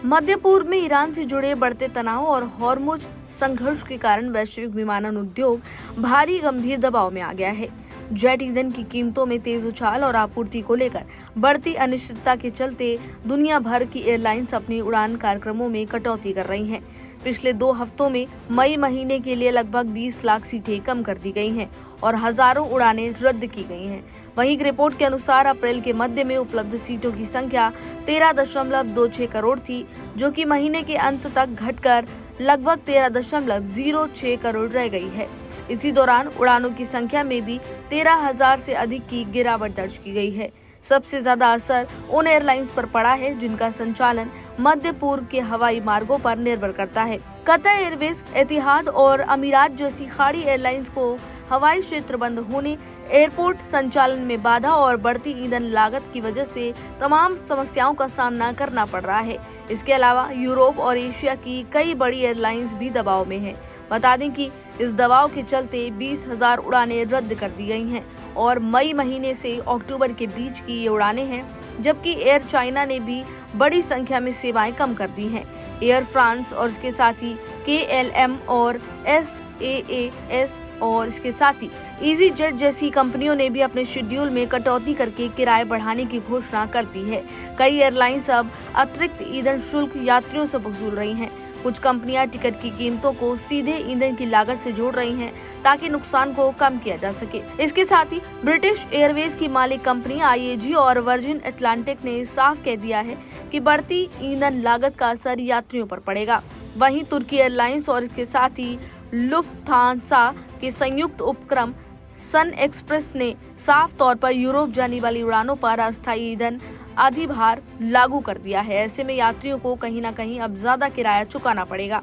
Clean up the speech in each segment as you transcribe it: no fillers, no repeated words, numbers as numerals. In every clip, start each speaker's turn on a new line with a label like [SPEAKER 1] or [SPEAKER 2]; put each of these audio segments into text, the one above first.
[SPEAKER 1] मध्य पूर्व में ईरान से जुड़े बढ़ते तनाव और हॉर्मुज संघर्ष के कारण वैश्विक विमानन उद्योग भारी गंभीर दबाव में आ गया है। जेट ईंधन की कीमतों में तेज उछाल और आपूर्ति को लेकर बढ़ती अनिश्चितता के चलते दुनिया भर की एयरलाइंस अपनी उड़ान कार्यक्रमों में कटौती कर रही हैं। पिछले 2 हफ्तों में मई महीने के लिए लगभग 20 लाख सीटें कम कर दी गई हैं और हजारों उड़ानें रद्द की गई हैं। वहीं एक रिपोर्ट के अनुसार अप्रैल के मध्य में उपलब्ध सीटों की संख्या 13.26 करोड़ थी, जो कि महीने के अंत तक घटकर लगभग 13.06 करोड़ रह गई है। इसी दौरान उड़ानों की संख्या में भी 13,000 से अधिक की गिरावट दर्ज की गई है। सबसे ज्यादा असर उन एयरलाइंस पर पड़ा है जिनका संचालन मध्य पूर्व के हवाई मार्गों पर निर्भर करता है। कतर एयरवेज, एतिहाद और अमीरात जैसी खाड़ी एयरलाइंस को हवाई क्षेत्र बंद होने, एयरपोर्ट संचालन में बाधा और बढ़ती ईंधन लागत की वजह से तमाम समस्याओं का सामना करना पड़ रहा है। इसके अलावा यूरोप और एशिया की कई बड़ी एयरलाइंस भी दबाव में हैं। बता दें कि इस दबाव के चलते 20,000 उड़ानें रद्द कर दी गई हैं और मई महीने से अक्टूबर के बीच की ये उड़ानें हैं, जबकि एयर चाइना ने भी बड़ी संख्या में सेवाएं कम कर दी हैं। एयर फ्रांस और इसके साथ ही KLM और SAS और इसके साथ ही इजी जेट जैसी कंपनियों ने भी अपने शेड्यूल में कटौती करके किराए बढ़ाने की घोषणा कर दी है। कई एयरलाइंस अब अतिरिक्त ईंधन शुल्क यात्रियों से वसूल रही हैं। कुछ कंपनियां टिकट की कीमतों को सीधे ईंधन की लागत से जोड़ रही हैं ताकि नुकसान को कम किया जा सके। इसके साथ ही ब्रिटिश एयरवेज की मालिक कंपनी IAG और वर्जिन अटलांटिक ने साफ कह दिया है कि बढ़ती ईंधन लागत का असर यात्रियों पर पड़ेगा। वहीं तुर्की एयरलाइंस और इसके साथ ही लुफ्थांसा के संयुक्त उपक्रम सन एक्सप्रेस ने साफ तौर पर यूरोप जाने वाली उड़ानों पर अस्थायी ईंधन अधिभार लागू कर दिया है। ऐसे में यात्रियों को कहीं न कहीं अब ज्यादा किराया चुकाना पड़ेगा।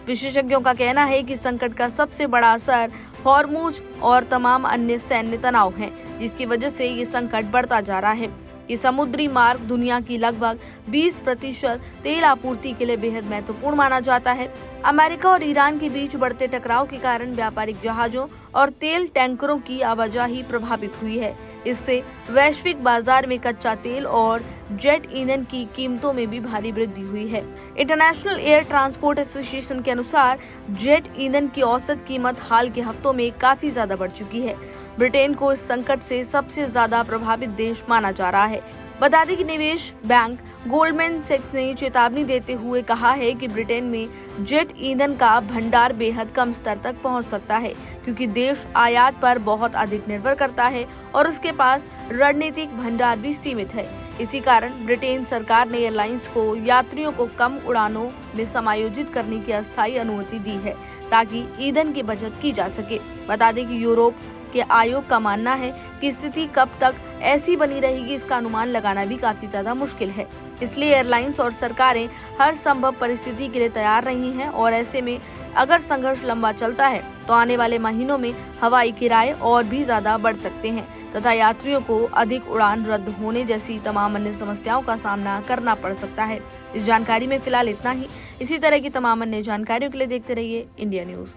[SPEAKER 1] विशेषज्ञों का कहना है कि संकट का सबसे बड़ा असर हॉर्मुज और तमाम अन्य सैन्य तनाव हैं, जिसकी वजह से ये संकट बढ़ता जा रहा है। ये समुद्री मार्ग दुनिया की लगभग 20% तेल आपूर्ति के लिए बेहद महत्वपूर्ण माना जाता है। अमेरिका और ईरान के बीच बढ़ते टकराव के कारण व्यापारिक जहाजों और तेल टैंकरों की आवाजाही प्रभावित हुई है। इससे वैश्विक बाजार में कच्चा तेल और जेट ईंधन की कीमतों में भी भारी वृद्धि हुई है। इंटरनेशनल एयर ट्रांसपोर्ट एसोसिएशन के अनुसार जेट ईंधन की औसत कीमत हाल के हफ्तों में काफी ज्यादा बढ़ चुकी है। ब्रिटेन को इस संकट से सबसे ज्यादा प्रभावित देश माना जा रहा है। बता दें कि निवेश बैंक गोल्डमैन सैक्स ने चेतावनी देते हुए कहा है कि ब्रिटेन में जेट ईंधन का भंडार बेहद कम स्तर तक पहुंच सकता है, क्योंकि देश आयात पर बहुत अधिक निर्भर करता है और उसके पास रणनीतिक भंडार भी सीमित है। इसी कारण ब्रिटेन सरकार ने एयरलाइंस को यात्रियों को कम उड़ानों में समायोजित करने की अस्थायी अनुमति दी है, ताकि ईंधन की बचत की जा सके। बता दें कि यूरोप के आयोग का मानना है कि स्थिति कब तक ऐसी बनी रहेगी, इसका अनुमान लगाना भी काफी ज्यादा मुश्किल है। इसलिए एयरलाइंस और सरकारें हर संभव परिस्थिति के लिए तैयार रही हैं और ऐसे में अगर संघर्ष लंबा चलता है तो आने वाले महीनों में हवाई किराए और भी ज्यादा बढ़ सकते हैं तथा यात्रियों को अधिक उड़ान रद्द होने जैसी तमाम अन्य समस्याओं का सामना करना पड़ सकता है। इस जानकारी में फिलहाल इतना ही। इसी तरह की तमाम अन्य जानकारियों के लिए देखते रहिए इंडिया न्यूज।